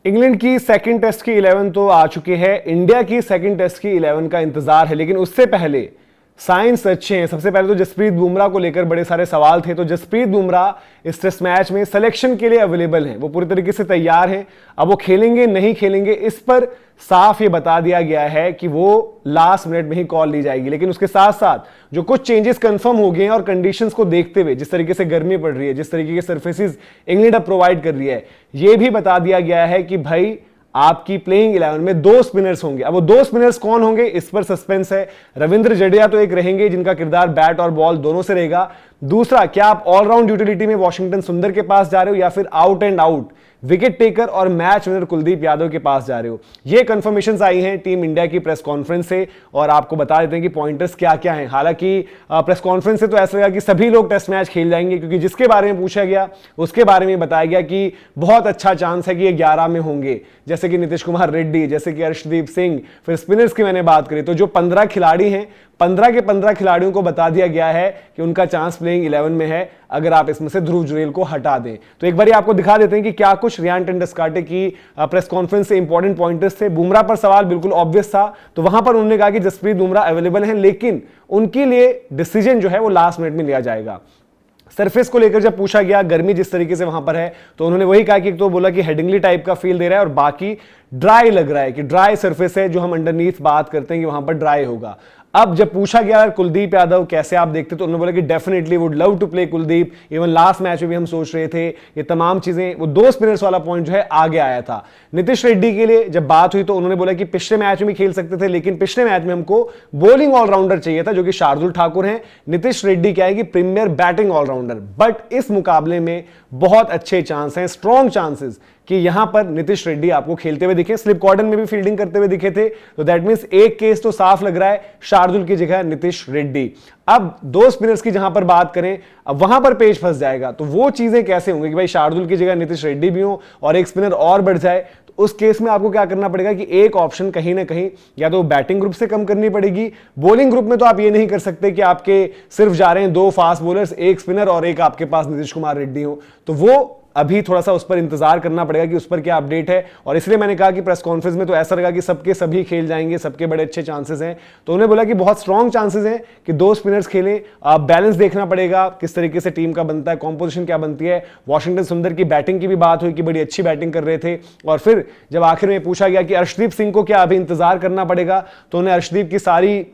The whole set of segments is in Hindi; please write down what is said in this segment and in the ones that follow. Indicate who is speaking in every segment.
Speaker 1: इंग्लैंड की सेकंड टेस्ट की 11 तो आ चुकी है, इंडिया की सेकंड टेस्ट की 11 का इंतजार है। लेकिन उससे पहले साइंस अच्छे हैं। सबसे पहले तो जसप्रीत बुमराह को लेकर बड़े सारे सवाल थे, तो जसप्रीत बुमराह इस टेस्ट मैच में सिलेक्शन के लिए अवेलेबल हैं, वो पूरी तरीके से तैयार हैं। अब वो खेलेंगे नहीं खेलेंगे इस पर साफ ये बता दिया गया है कि वो लास्ट मिनट में ही कॉल ली जाएगी। लेकिन उसके साथ साथ जो कुछ चेंजेस कंफर्म हो गए हैं और कंडीशंस को देखते हुए, जिस तरीके से गर्मी पड़ रही है, जिस तरीके के सर्फेसिस इंग्लैंड अब प्रोवाइड कर रही है, ये भी बता दिया गया है कि भाई आपकी प्लेइंग 11 में 2 स्पिनर्स होंगे। अब वो 2 स्पिनर्स कौन होंगे इस पर सस्पेंस है। रविंद्र जडेजा तो एक रहेंगे जिनका किरदार बैट और बॉल दोनों से रहेगा। दूसरा, क्या आप ऑलराउंड यूटिलिटी में वॉशिंगटन सुंदर के पास जा रहे हो या फिर out and out wicket taker और मैच विनर कुलदीप यादव के पास जा रहे हो। ये कंफर्मेशंस आई हैं टीम इंडिया की प्रेस कॉन्फ्रेंस से और आपको बता देते हैं कि पॉइंटर्स क्या क्या हैं। हालांकि प्रेस कॉन्फ्रेंस से तो ऐसा लगा कि सभी लोग टेस्ट मैच खेल जाएंगे, क्योंकि जिसके बारे में पूछा गया उसके बारे में बताया गया कि बहुत अच्छा चांस है कि ये 11 में होंगे, जैसे कि नीतीश कुमार रेड्डी, जैसे कि अर्शदीप सिंह। फिर स्पिनर्स की मैंने बात करी तो जो 15 खिलाड़ी हैं, 15 के 15 खिलाड़ियों को बता दिया गया है कि उनका चांस प्लेइंग 11 में है, अगर आप इसमें से ध्रुव जुरेल को हटा दें। तो एक बार आपको दिखा देते हैं कि क्या कुछ रियान टेंडुलकर की प्रेस कॉन्फ्रेंस से इंपॉर्टेंट पॉइंटर्स थे। बुमराह पर सवाल बिल्कुल ऑब्वियस था, तो वहां पर उन्होंने कहा कि जसप्रीत बुमराह अवेलेबल हैं, लेकिन उनके लिए डिसीजन जो है वो लास्ट मिनट में लिया जाएगा। सरफेस को लेकर जब पूछा गया, गर्मी जिस तरीके से वहां पर है, तो उन्होंने वही कहा कि एक तो बोला कि हेडिंगली टाइप का फील दे रहा है और बाकी ड्राई लग रहा है, कि ड्राई सरफेस है जो हम अंडरनीथ बात करते हैं कि वहां पर ड्राई होगा। अब जब पूछा गया कुलदीप यादव कैसे आप देखते, तो उन्होंने बोला कि definitely would love to play Kuldeep, even last match में भी हम सोच रहे थे। ये तमाम चीजें, वो 2 स्पिनर्स वाला पॉइंट जो है आगे आया था। नीतीश रेड्डी के लिए जब बात हुई तो उन्होंने बोला कि पिछले मैच में भी खेल सकते थे, लेकिन पिछले मैच में हमको बॉलिंग ऑलराउंडर चाहिए था जो कि शार्दुल ठाकुर हैं। नीतीश रेड्डी क्या है कि प्रीमियर बैटिंग ऑलराउंडर, बट इस मुकाबले में बहुत अच्छे चांस हैं, स्ट्रॉन्ग चांसेस कि यहां पर नीतीश रेड्डी आपको खेलते हुए दिखे। स्लिप कॉर्डन में भी फील्डिंग करते हुए दिखे थे, तो दैट मींस एक केस तो साफ लग रहा है, शार्दुल की जगह नीतीश रेड्डी। अब 2 स्पिनर्स की जहां पर बात करें, अब वहां पर पेच फंस जाएगा। तो वो चीजें कैसे होंगी कि भाई शार्दुल की जगह नीतीश रेड्डी भी हो और एक स्पिनर और बढ़ जाए, तो उस केस में आपको क्या करना पड़ेगा कि एक ऑप्शन कहीं ना कहीं या तो बैटिंग ग्रुप से कम करनी पड़ेगी। बॉलिंग ग्रुप में तो आप ये नहीं कर सकते कि आपके सिर्फ जा रहे हैं 2 फास्ट बॉलर्स, एक स्पिनर और एक आपके पास नीतीश कुमार रेड्डी हो, तो वो अभी थोड़ा सा उस पर इंतजार करना पड़ेगा कि उस पर क्या अपडेट है। और इसलिए मैंने कहा कि प्रेस कॉन्फ्रेंस में तो ऐसा लगा कि सबके सभी खेल जाएंगे, सबके बड़े अच्छे चांसेस हैं। तो उन्होंने बोला कि बहुत स्ट्रॉन्ग चांसेस हैं कि 2 स्पिनर्स खेलें। बैलेंस देखना पड़ेगा किस तरीके से टीम का बनता है, कॉम्पोजिशन क्या बनती है। वॉशिंगटन सुंदर की बैटिंग की भी बात हुई कि बड़ी अच्छी बैटिंग कर रहे थे। और फिर जब आखिर में पूछा गया कि अर्शदीप सिंह को क्या अभी इंतजार करना पड़ेगा, तो उन्हें अर्शदीप की सारी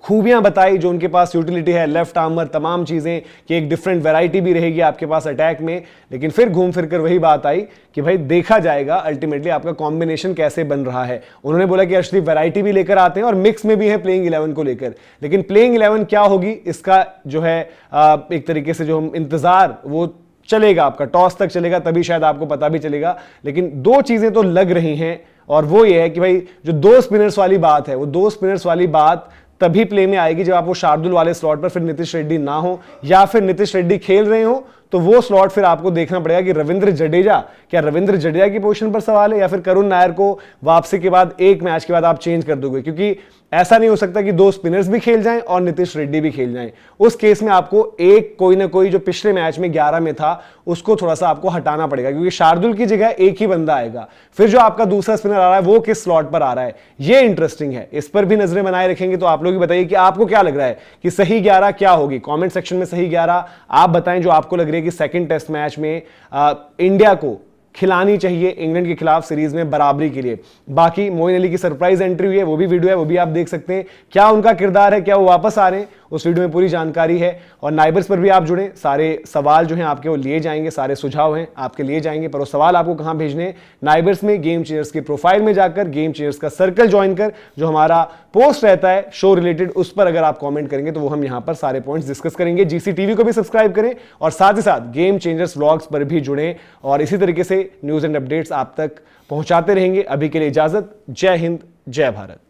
Speaker 1: खूबियां बताई जो उनके पास यूटिलिटी है, लेफ्ट आर्मर, तमाम चीजें, कि एक डिफरेंट वैरायटी भी रहेगी आपके पास अटैक में। लेकिन फिर घूम फिर कर वही बात आई कि भाई देखा जाएगा अल्टीमेटली आपका कॉम्बिनेशन कैसे बन रहा है। उन्होंने बोला कि अर्शदीप वैरायटी भी लेकर आते हैं और मिक्स में भी है प्लेइंग 11 को लेकर, लेकिन प्लेइंग 11 क्या होगी इसका जो है एक तरीके से जो हम इंतजार वो चलेगा, आपका टॉस तक चलेगा, तभी शायद आपको पता भी चलेगा। लेकिन 2 चीजें तो लग रही हैं और वो ये है कि भाई जो 2 स्पिनर्स वाली बात है, वो 2 स्पिनर्स वाली बात तभी प्ले में आएगी जब आप वो शार्दुल वाले स्लॉट पर फिर नीतीश रेड्डी ना हो, या फिर नीतीश रेड्डी खेल रहे हो, तो वो स्लॉट फिर आपको देखना पड़ेगा कि रविंद्र जडेजा, क्या रविंद्र जडेजा की पोजीशन पर सवाल है या फिर करुण नायर को वापसी के बाद एक मैच के बाद आप चेंज कर दोगे, क्योंकि ऐसा नहीं हो सकता कि 2 स्पिनर्स भी खेल जाएं और नीतीश रेड्डी भी खेल जाएं। उस केस में आपको एक कोई ना कोई जो पिछले मैच में 11 में था उसको थोड़ा सा आपको हटाना पड़ेगा, क्योंकि शार्दुल की जगह एक ही बंदा आएगा। फिर जो आपका दूसरा स्पिनर आ रहा है वो किस स्लॉट पर आ रहा है, ये इंटरेस्टिंग है, इस पर भी नजरें बनाए रखेंगे। तो आप लोग भी बताइए कि आपको क्या लग रहा है कि सही 11 क्या होगी। कॉमेंट सेक्शन में सही 11 आप बताएं जो आपको लग रही है कि सेकंड टेस्ट मैच में इंडिया को खिलानी चाहिए इंग्लैंड के खिलाफ सीरीज में बराबरी के लिए। बाकी मोइन अली की सरप्राइज एंट्री हुई है, वो भी वीडियो है, वो भी आप देख सकते हैं। क्या उनका किरदार है, क्या वो वापस आ रहे हैं, उस वीडियो में पूरी जानकारी है। और नाइबर्स पर भी आप जुड़े, सारे सवाल जो हैं आपके वो लिए जाएंगे, सारे सुझाव हैं आपके लिए जाएंगे। पर वो सवाल आपको कहां भेजने हैं, नाइबर्स में गेम चेंजर्स की प्रोफाइल में जाकर गेम चेंजर्स का सर्कल ज्वाइन कर जो हमारा पोस्ट रहता है शो रिलेटेड, उस पर अगर आप कॉमेंट करेंगे तो वो हम यहां पर सारे पॉइंट्स डिस्कस करेंगे। जीसी टीवी को भी सब्सक्राइब करें और साथ ही साथ गेम चेंजर्स व्लॉग्स पर भी जुड़ें और इसी तरीके से न्यूज एंड अपडेट्स आप तक पहुंचाते रहेंगे। अभी के लिए इजाजत, जय हिंद, जय भारत।